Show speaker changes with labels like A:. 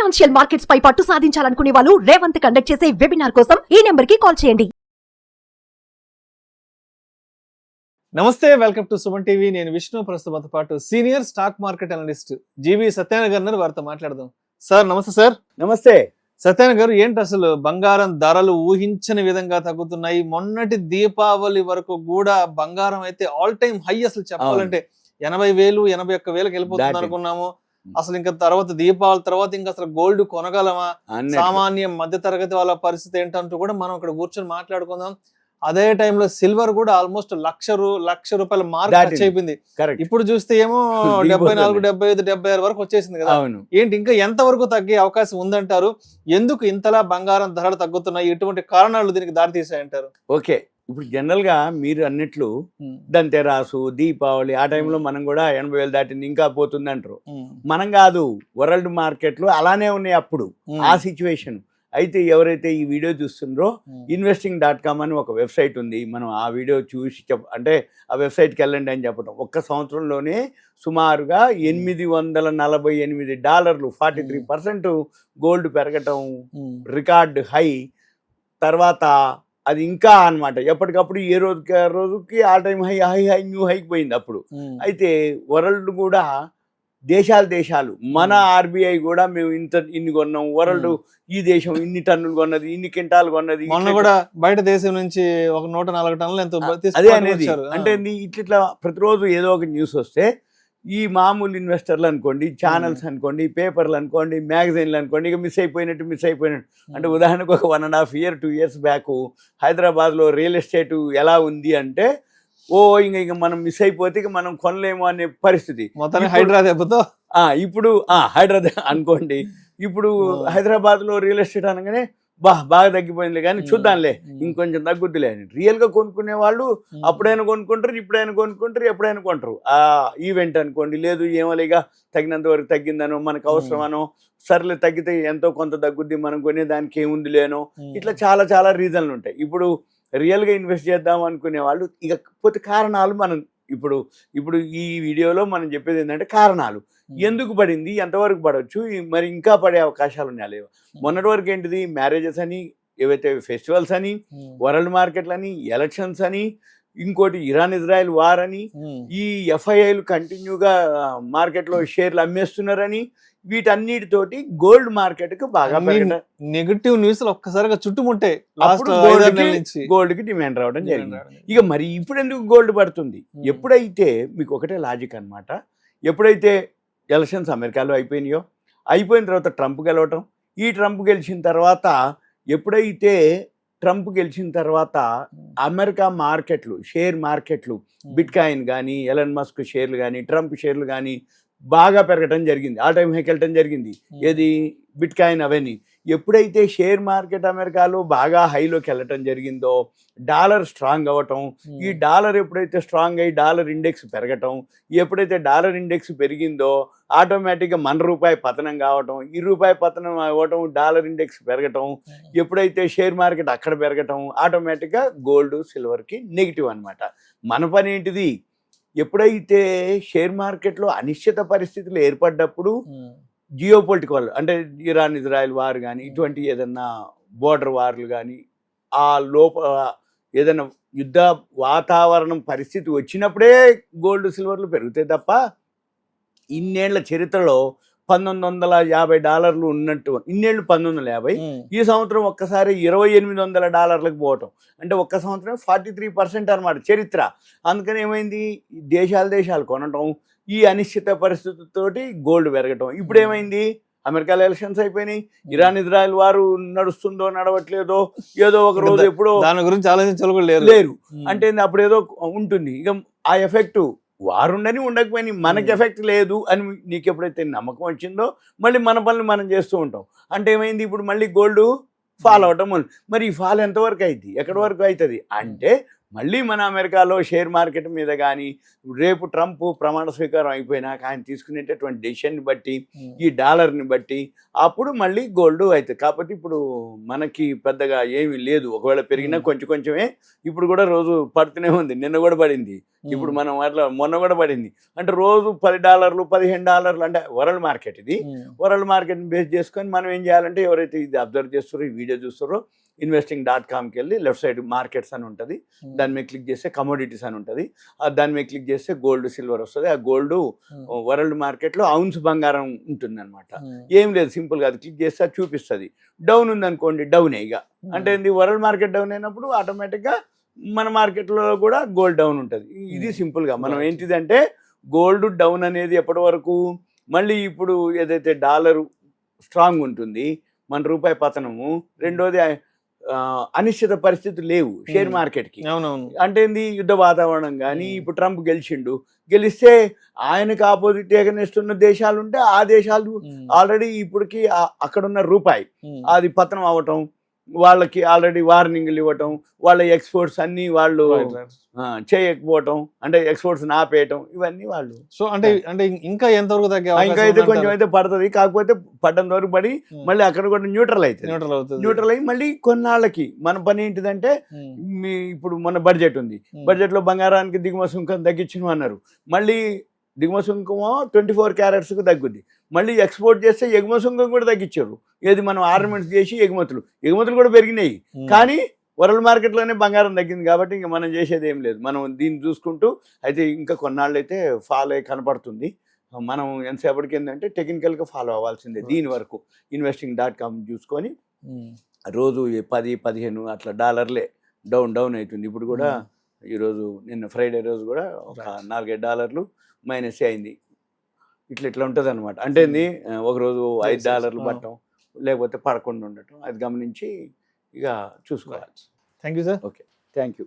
A: Financial markets పై పట్టు సాధించాలనుకునే వాళ్ళు Revanth conduct చేసే వెబినార్ కోసం ఈ నెంబర్ కి కాల్ చేయండి.
B: నమస్తే, వెల్కమ్ టు సుమన్ టీవీ. నేను విష్ణు. ప్రస్తుతంతో పాటు సీనియర్ స్టాక్ మార్కెట్ అనలిస్ట్ జీవి సత్యనారాయణ గారు ఉన్నారు. వారితో మాట్లాడదాం. సార్ నమస్తే. సార్
C: నమస్తే.
B: సత్యనారాయణ గారు, ఏంటి అసలు బంగారం ధరలు ఊహించని విధంగా తగ్గుతున్నాయి? మొన్నటి దీపావళి వరకు కూడా బంగారం అయితే ఆల్ టైమ్ హై. అసలు చెప్పాలంటే 80,000 81,000కి వెళ్ళిపోతుంది అనుకున్నాము. అసలు ఇంకా తర్వాత దీపావళి తర్వాత ఇంకా అసలు గోల్డ్ కొనగలమా? సామాన్య మధ్య తరగతి వాళ్ళ పరిస్థితి ఏంటంటూ కూడా మనం ఇక్కడ కూర్చొని మాట్లాడుకుందాం. అదే టైంలో సిల్వర్ కూడా ఆల్మోస్ట్ లక్ష రూపాయల మార్క్ టచ్ అయిపోయింది. ఇప్పుడు చూస్తే ఏమో 74, 75, 76 వరకు వచ్చేసింది కదా. ఏంటి ఇంకా ఎంత వరకు తగ్గే అవకాశం ఉందంటారు? ఎందుకు ఇంతలా బంగారం ధరలు తగ్గుతున్నాయి? ఎటువంటి కారణాలు దీనికి దారి తీసాయంటారు?
C: ఓకే, ఇప్పుడు జనరల్ గా మీరు అన్నట్లు దంతెరాసు, దీపావళి ఆ టైంలో మనం కూడా 80,000 దాటింది ఇంకా పోతుంది అంటారు. మనం కాదు, వరల్డ్ మార్కెట్లు అలానే ఉన్నాయి అప్పుడు ఆ సిచ్యువేషన్. అయితే ఎవరైతే ఈ వీడియో చూస్తుండ్రో investing.com అని ఒక వెబ్సైట్ ఉంది. మనం ఆ వీడియో చూసి అంటే ఆ వెబ్సైట్కి వెళ్ళండి అని చెప్పడం. ఒక్క సంవత్సరంలోనే సుమారుగా $848 43% గోల్డ్ పెరగటం రికార్డ్ హై. తర్వాత అది ఇంకా అన్నమాట ఎప్పటికప్పుడు ఏ రోజుకి ఆ టైం హై న్యూ హైకి పోయింది అప్పుడు. అయితే వరల్డ్ కూడా దేశాలు మన ఆర్బీఐ కూడా మేము ఇన్ని కొన్నాం, వరల్డ్ ఈ దేశం ఇన్ని టన్నులు కొన్నది, ఇన్ని క్వింటాలు కొన్నది.
B: మొన్న కూడా బయట దేశం నుంచి ఒక 104 టన్నులు ఎంతో
C: అదే అనేది. అంటే ఇట్లా ప్రతిరోజు ఏదో ఒక న్యూస్ వస్తే ఈ మామూలు ఇన్వెస్టర్లు అనుకోండి, ఛానల్స్ అనుకోండి, పేపర్లు అనుకోండి, మ్యాగజైన్లు అనుకోండి, ఇక మిస్ అయిపోయినట్టు. అంటే ఉదాహరణకు ఒక 1.5 years 2 years బ్యాక్ హైదరాబాద్లో రియల్ ఎస్టేట్ ఎలా ఉంది అంటే ఇంకా మనం మిస్ అయిపోతే ఇక మనం కొనలేము అనే పరిస్థితి.
B: మొత్తానికి హైదరాబాద్తో
C: ఇప్పుడు హైదరాబాద్ అనుకోండి. ఇప్పుడు హైదరాబాద్ లో రియల్ ఎస్టేట్ అనగానే బాగా తగ్గిపోయింది, కానీ చూద్దాంలే ఇంకొంచెం తగ్గుద్దిలే అని. రియల్ గా కొనుక్కునే వాళ్ళు అప్పుడైనా కొనుక్కుంటారు, ఇప్పుడైనా కొనుక్కుంటారు, ఎప్పుడైనా కొంటారు. ఆ ఈవెంట్ అనుకోండి, లేదు ఏమోలేగా తగినంత వరకు తగ్గిందనో, మనకు అవసరమనో, సర్లే తగ్గితే ఎంతో కొంత తగ్గుద్ది, మనం కొనే దానికి ఏముంది లేనో, ఇట్లా చాలా రీజన్లు ఉంటాయి. ఇప్పుడు రియల్గా ఇన్వెస్ట్ చేద్దాం అనుకునే వాళ్ళు ఇకపోతే కారణాలు మనం ఇప్పుడు ఈ వీడియోలో మనం చెప్పేది ఏంటంటే కారణాలు ఎందుకు పడింది, ఎంతవరకు పడవచ్చు, మరి ఇంకా పడే అవకాశాలు ఉన్నాయా లేవు. మొన్నటి వరకు ఏంటిది, మ్యారేజెస్ అని, ఏవైతే ఫెస్టివల్స్ అని, వరల్డ్ మార్కెట్లు అని, ఎలక్షన్స్ అని, ఇంకోటి ఇరాన్-ఇజ్రాయెల్ వార్ అని, ఈ ఎఫ్ఐఐలు కంటిన్యూగా మార్కెట్లో షేర్లు అమ్మేస్తున్నారని, వీటన్నిటితోటి గోల్డ్ మార్కెట్ కు బాగా
B: నెగటివ్ న్యూస్ ఒక్కసారిగా చుట్టుముట్టే
C: గోల్డ్ కి డిమాండ్ రావడం జరిగింది. ఇక మరి ఇప్పుడు ఎందుకు గోల్డ్ పడుతుంది? ఎప్పుడైతే మీకు ఒకటే లాజిక్ అన్నమాట, ఎప్పుడైతే ఎలక్షన్స్ అమెరికాలో అయిపోయిన తర్వాత ట్రంప్ గెలవటం, ఈ ట్రంప్ గెలిచిన తర్వాత ఎప్పుడైతే ట్రంప్ గెలిచిన తర్వాత అమెరికా మార్కెట్లు, షేర్ మార్కెట్లు, బిట్ కాయిన్ కానీ, ఎలన్ మస్క్ షేర్లు కానీ, ట్రంప్ షేర్లు కానీ బాగా పెరగటం జరిగింది, ఆల్ టైమ్ హైకి వెళ్ళటం జరిగింది. ఏది బిట్ కాయిన్ అవన్నీ. ఎప్పుడైతే షేర్ మార్కెట్ అమెరికాలో బాగా హైలోకి వెళ్ళటం జరిగిందో, డాలర్ స్ట్రాంగ్ అవ్వటం, ఈ డాలర్ ఎప్పుడైతే స్ట్రాంగ్ అయ్యి డాలర్ ఇండెక్స్ పెరగటం, ఎప్పుడైతే డాలర్ ఇండెక్స్ పెరిగిందో ఆటోమేటిక్గా మన రూపాయి పతనం కావటం, ఈ రూపాయి పతనం అవ్వటం, డాలర్ ఇండెక్స్ పెరగటం, ఎప్పుడైతే షేర్ మార్కెట్ అక్కడ పెరగటం, ఆటోమేటిక్గా గోల్డ్ సిల్వర్కి నెగిటివ్ అనమాట. మన పని ఏంటిది, ఎప్పుడైతే షేర్ మార్కెట్లో అనిశ్చిత పరిస్థితులు ఏర్పడ్డప్పుడు జియో పొలిటికల్ అంటే ఇరాన్-ఇజ్రాయెల్ వార్ కానీ, ఇటువంటి ఏదన్నా బోర్డర్ వార్లు కానీ, ఆ లోపల ఏదైనా యుద్ధ వాతావరణం పరిస్థితి వచ్చినప్పుడే గోల్డ్ సిల్వర్లు పెరుగుతాయి తప్ప ఇన్నేళ్ల చరిత్రలో $1,950 ఉన్నట్టు, ఇన్నేళ్ళు 1950, ఈ సంవత్సరం ఒక్కసారి $2,800 పోవటం అంటే ఒక్క సంవత్సరం 43% అనమాట చరిత్ర. అందుకని ఏమైంది, దేశాలు కొనటం, ఈ అనిశ్చిత పరిస్థితులతోటి గోల్డ్ పెరగటం. ఇప్పుడు ఏమైంది, అమెరికాలో ఎలక్షన్స్ అయిపోయినాయి, ఇరాన్-ఇజ్రాయెల్ వారు నడుస్తుందో నడవట్లేదో, ఏదో ఒక రోజు ఎప్పుడో
B: దాని గురించి ఆలోచించాలి
C: లేరు అంటే అప్పుడు ఏదో ఉంటుంది. ఇక ఆ ఎఫెక్టు వారుండని ఉండకపోయినా మనకి ఎఫెక్ట్ లేదు అని నీకు ఎప్పుడైతే నమ్మకం వచ్చిందో మళ్ళీ మన పనులు మనం చేస్తూ ఉంటాం. అంటే ఏమైంది, ఇప్పుడు మళ్ళీ గోల్డ్ ఫాల్ అవటం. మరి ఈ ఫాల్ ఎంతవరకు అయింది, ఎక్కడి వరకు అవుతుంది అంటే మళ్ళీ మన అమెరికాలో షేర్ మార్కెట్ మీద కానీ రేపు ట్రంప్ ప్రమాణ స్వీకారం అయిపోయినాక ఆయన తీసుకునేటటువంటి డెసిషన్ని బట్టి ఈ డాలర్ని బట్టి అప్పుడు మళ్ళీ గోల్డ్ అవుతుంది. కాబట్టి ఇప్పుడు మనకి పెద్దగా ఏమీ లేదు. ఒకవేళ పెరిగినా కొంచెం కొంచెమే. ఇప్పుడు కూడా రోజు పడుతూనే ఉంది. నిన్న కూడా పడింది. ఇప్పుడు మనం అట్లా మొన్న కూడా పడింది. అంటే రోజు $10 $15 అంటే వరల్డ్ మార్కెట్ ఇది. వరల్డ్ మార్కెట్ని బేస్ చేసుకొని మనం ఏం చేయాలంటే ఎవరైతే ఇది అబ్జర్వ్ చేస్తారో ఈ వీడియో చూస్తారో investing.comకి వెళ్ళి లెఫ్ట్ సైడ్ మార్కెట్స్ అని ఉంటుంది. దాని మీద క్లిక్ చేస్తే కమోడిటీస్ అని ఉంటుంది. దాని మీద క్లిక్ చేస్తే గోల్డ్ సిల్వర్ వస్తుంది. ఆ గోల్డ్ వరల్డ్ మార్కెట్లో ఔన్స్ బంగారం ఉంటుంది అనమాట. ఏం లేదు, సింపుల్గా అది క్లిక్ చేస్తే చూపిస్తుంది. డౌన్ ఉందనుకోండి, డౌనే ఇక. అంటే వరల్డ్ మార్కెట్ డౌన్ అయినప్పుడు ఆటోమేటిక్గా మన మార్కెట్లో కూడా గోల్డ్ డౌన్ ఉంటుంది. ఇది సింపుల్గా మనం ఏంటిదంటే గోల్డ్ డౌన్ అనేది ఎప్పటి వరకు, మళ్ళీ ఇప్పుడు ఏదైతే డాలరు స్ట్రాంగ్ ఉంటుంది, మన రూపాయి పతనము, రెండోది అనిశ్చిత పరిస్థితులు లేవు షేర్ మార్కెట్కి. అంటే ఏంది, యుద్ధ వాతావరణం కానీ ఇప్పుడు ట్రంప్ గెలిస్తే ఆయనకు ఆపోజిట్ ఎగనిస్తున్న దేశాలు ఉంటే ఆ దేశాలు ఆల్రెడీ ఇప్పటికి అక్కడున్న రూపాయి అది పతనం అవ్వటం, వాళ్ళకి ఆల్రెడీ వార్నింగ్లు ఇవ్వటం, వాళ్ళ ఎక్స్పోర్ట్స్ అన్ని వాళ్ళు చేయకపోవటం, అంటే ఎక్స్పోర్ట్స్ ఆపేయటం, ఇవన్నీ వాళ్ళు.
B: సో అంటే ఇంకా ఎంతవరకు తగ్గే
C: ఇంకా అయితే కొంచెం అయితే పడుతుంది. కాకపోతే పడ్డం వరకు పడి మళ్ళీ అక్కడ కూడా న్యూట్రల్ అవుతుంది. న్యూట్రల్ అయ్యి మళ్ళీ కొన్నాళ్ళకి మన పని ఏంటిదంటే, ఇప్పుడు మన బడ్జెట్ ఉంది, బడ్జెట్లో బంగారానికి దిగుమతి సుంకం తగ్గించను అన్నారు. మళ్ళీ దిగుమతి సుంకమో 24 క్యారెట్స్కి తగ్గుద్ది. మళ్ళీ ఎక్స్పోర్ట్ చేస్తే ఎగుమతి సుంకం కూడా తగ్గించారు. ఏది మనం ఆర్నమెంట్స్ చేసి ఎగుమతులు కూడా పెరిగినాయి. కానీ వరల్డ్ మార్కెట్లోనే బంగారం తగ్గింది. కాబట్టి ఇంకా మనం చేసేది ఏం లేదు. మనం దీన్ని చూసుకుంటూ అయితే ఇంకా కొన్నాళ్ళు అయితే ఫాలో అయ్యి కనపడుతుంది. మనం ఎంతసేపటికి ఏంటంటే టెక్నికల్గా ఫాలో అవ్వాల్సిందే. దీని వరకు investing.com చూసుకొని రోజు 10-15 అట్లా డాలర్లే డౌన్ అవుతుంది. ఇప్పుడు కూడా ఈరోజు నిన్న ఫ్రైడే రోజు కూడా ఒక $4-5 మైనస్ అయింది. ఇట్లా ఉంటుంది అనమాట. అంటే ఒకరోజు $5 పట్టడం, లేకపోతే పడకుండా ఉండటం, అది గమనించి ఇక చూసుకోవాలి.
B: Thank you sir.
C: Okay, thank you.